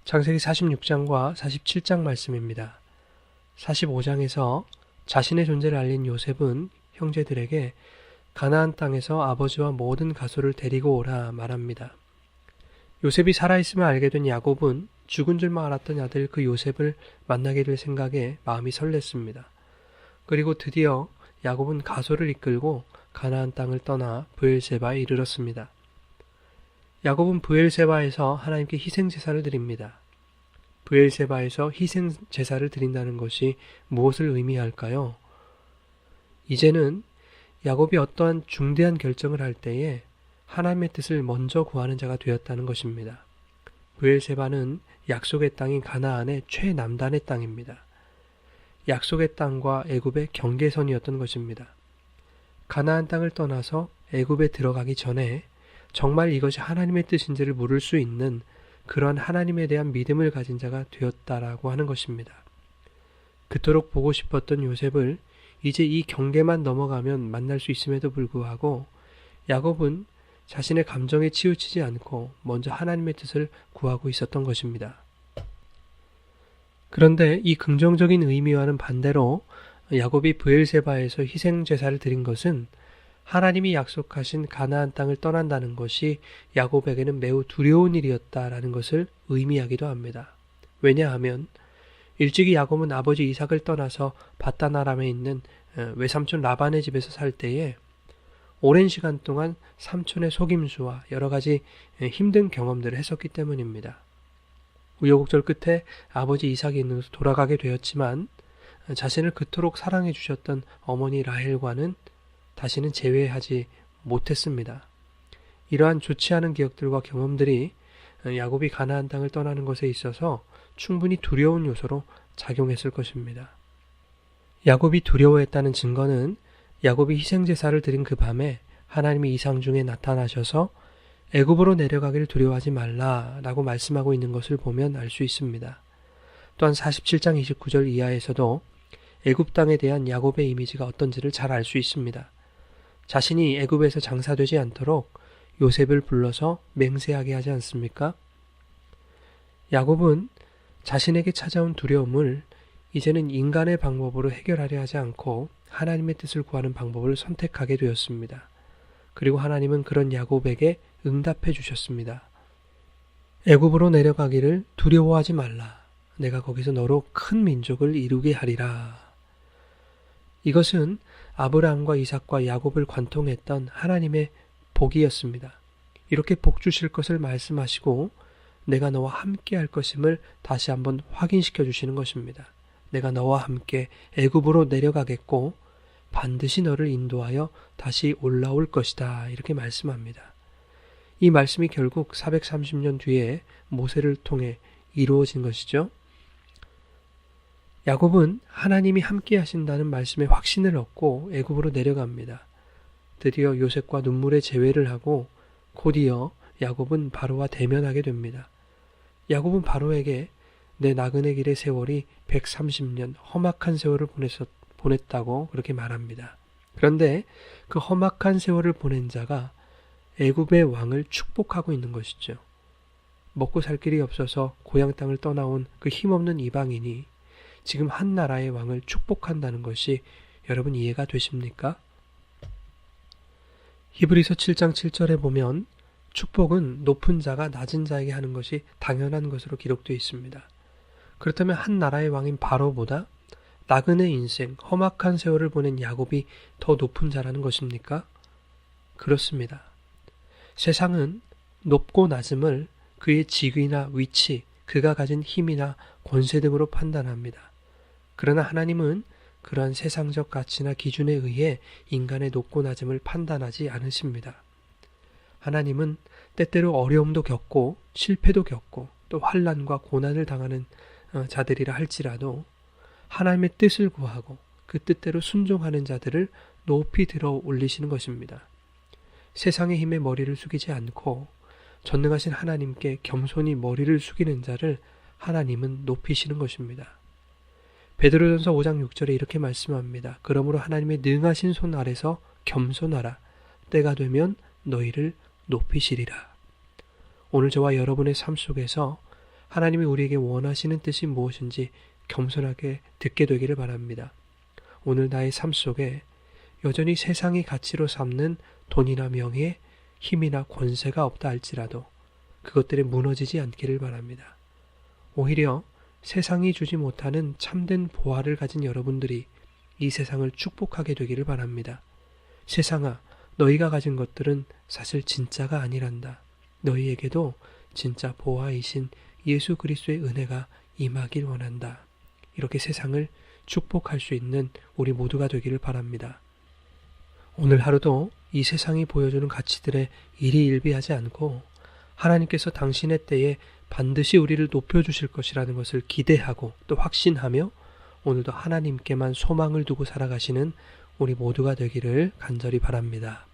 창세기 46장과 47장 말씀입니다. 45장에서 자신의 존재를 알린 요셉은 형제들에게 가나안 땅에서 아버지와 모든 가소를 데리고 오라 말합니다. 요셉이 살아있음을 알게 된 야곱은 죽은 줄만 알았던 아들 그 요셉을 만나게 될 생각에 마음이 설렜습니다. 그리고 드디어 야곱은 가소를 이끌고 가나안 땅을 떠나 브엘세바에 이르렀습니다. 야곱은 브엘세바에서 하나님께 희생제사를 드립니다. 브엘세바에서 희생제사를 드린다는 것이 무엇을 의미할까요? 이제는 야곱이 어떠한 중대한 결정을 할 때에 하나님의 뜻을 먼저 구하는 자가 되었다는 것입니다. 브엘세바는 약속의 땅인 가나안의 최남단의 땅입니다. 약속의 땅과 애굽의 경계선이었던 것입니다. 가나안 땅을 떠나서 애굽에 들어가기 전에 정말 이것이 하나님의 뜻인지를 물을 수 있는 그러한 하나님에 대한 믿음을 가진 자가 되었다라고 하는 것입니다. 그토록 보고 싶었던 요셉을 이제 이 경계만 넘어가면 만날 수 있음에도 불구하고 야곱은 자신의 감정에 치우치지 않고 먼저 하나님의 뜻을 구하고 있었던 것입니다. 그런데 이 긍정적인 의미와는 반대로 야곱이 브엘세바에서 희생제사를 드린 것은 하나님이 약속하신 가나안 땅을 떠난다는 것이 야곱에게는 매우 두려운 일이었다라는 것을 의미하기도 합니다. 왜냐하면 일찍이 야곱은 아버지 이삭을 떠나서 바다나람에 있는 외삼촌 라반의 집에서 살 때에 오랜 시간 동안 삼촌의 속임수와 여러 가지 힘든 경험들을 했었기 때문입니다. 우여곡절 끝에 아버지 이삭이 있는 곳으로 돌아가게 되었지만 자신을 그토록 사랑해 주셨던 어머니 라헬과는 다시는 재회하지 못했습니다. 이러한 좋지 않은 기억들과 경험들이 야곱이 가나안 땅을 떠나는 것에 있어서 충분히 두려운 요소로 작용했을 것입니다. 야곱이 두려워했다는 증거는 야곱이 희생제사를 드린 그 밤에 하나님이 이상 중에 나타나셔서 애굽으로 내려가기를 두려워하지 말라라고 말씀하고 있는 것을 보면 알 수 있습니다. 또한 47장 29절 이하에서도 애굽 땅에 대한 야곱의 이미지가 어떤지를 잘 알 수 있습니다. 자신이 애굽에서 장사되지 않도록 요셉을 불러서 맹세하게 하지 않습니까? 야곱은 자신에게 찾아온 두려움을 이제는 인간의 방법으로 해결하려 하지 않고 하나님의 뜻을 구하는 방법을 선택하게 되었습니다. 그리고 하나님은 그런 야곱에게 응답해 주셨습니다. 애굽으로 내려가기를 두려워하지 말라. 내가 거기서 너로 큰 민족을 이루게 하리라. 이것은 아브라함과 이삭과 야곱을 관통했던 하나님의 복이었습니다. 이렇게 복 주실 것을 말씀하시고 내가 너와 함께 할 것임을 다시 한번 확인시켜 주시는 것입니다. 내가 너와 함께 애굽으로 내려가겠고 반드시 너를 인도하여 다시 올라올 것이다. 이렇게 말씀합니다. 이 말씀이 결국 430년 뒤에 모세를 통해 이루어진 것이죠. 야곱은 하나님이 함께 하신다는 말씀에 확신을 얻고 애굽으로 내려갑니다. 드디어 요셉과 눈물의 재회를 하고 곧이어 야곱은 바로와 대면하게 됩니다. 야곱은 바로에게 내 나그네 길의 세월이 130년 험악한 세월을 보냈다고 그렇게 말합니다. 그런데 그 험악한 세월을 보낸 자가 애굽의 왕을 축복하고 있는 것이죠. 먹고 살 길이 없어서 고향 땅을 떠나온 그 힘없는 이방인이 지금 한 나라의 왕을 축복한다는 것이 여러분 이해가 되십니까? 히브리서 7장 7절에 보면 축복은 높은 자가 낮은 자에게 하는 것이 당연한 것으로 기록되어 있습니다. 그렇다면 한 나라의 왕인 바로보다 나그네 인생, 험악한 세월을 보낸 야곱이 더 높은 자라는 것입니까? 그렇습니다. 세상은 높고 낮음을 그의 직위나 위치, 그가 가진 힘이나 권세 등으로 판단합니다. 그러나 하나님은 그러한 세상적 가치나 기준에 의해 인간의 높고 낮음을 판단하지 않으십니다. 하나님은 때때로 어려움도 겪고 실패도 겪고 또 환난과 고난을 당하는 자들이라 할지라도 하나님의 뜻을 구하고 그 뜻대로 순종하는 자들을 높이 들어 올리시는 것입니다. 세상의 힘에 머리를 숙이지 않고 전능하신 하나님께 겸손히 머리를 숙이는 자를 하나님은 높이시는 것입니다. 베드로전서 5장 6절에 이렇게 말씀합니다. 그러므로 하나님의 능하신 손 아래서 겸손하라. 때가 되면 너희를 높이시리라. 오늘 저와 여러분의 삶 속에서 하나님이 우리에게 원하시는 뜻이 무엇인지 겸손하게 듣게 되기를 바랍니다. 오늘 나의 삶 속에 여전히 세상이 가치로 삼는 돈이나 명예, 힘이나 권세가 없다 할지라도 그것들에 무너지지 않기를 바랍니다. 오히려 세상이 주지 못하는 참된 보화를 가진 여러분들이 이 세상을 축복하게 되기를 바랍니다. 세상아, 너희가 가진 것들은 사실 진짜가 아니란다. 너희에게도 진짜 보화이신 예수 그리스도의 은혜가 임하길 원한다. 이렇게 세상을 축복할 수 있는 우리 모두가 되기를 바랍니다. 오늘 하루도 이 세상이 보여주는 가치들에 일희일비하지 않고 하나님께서 당신의 때에 반드시 우리를 높여주실 것이라는 것을 기대하고 또 확신하며 오늘도 하나님께만 소망을 두고 살아가시는 우리 모두가 되기를 간절히 바랍니다.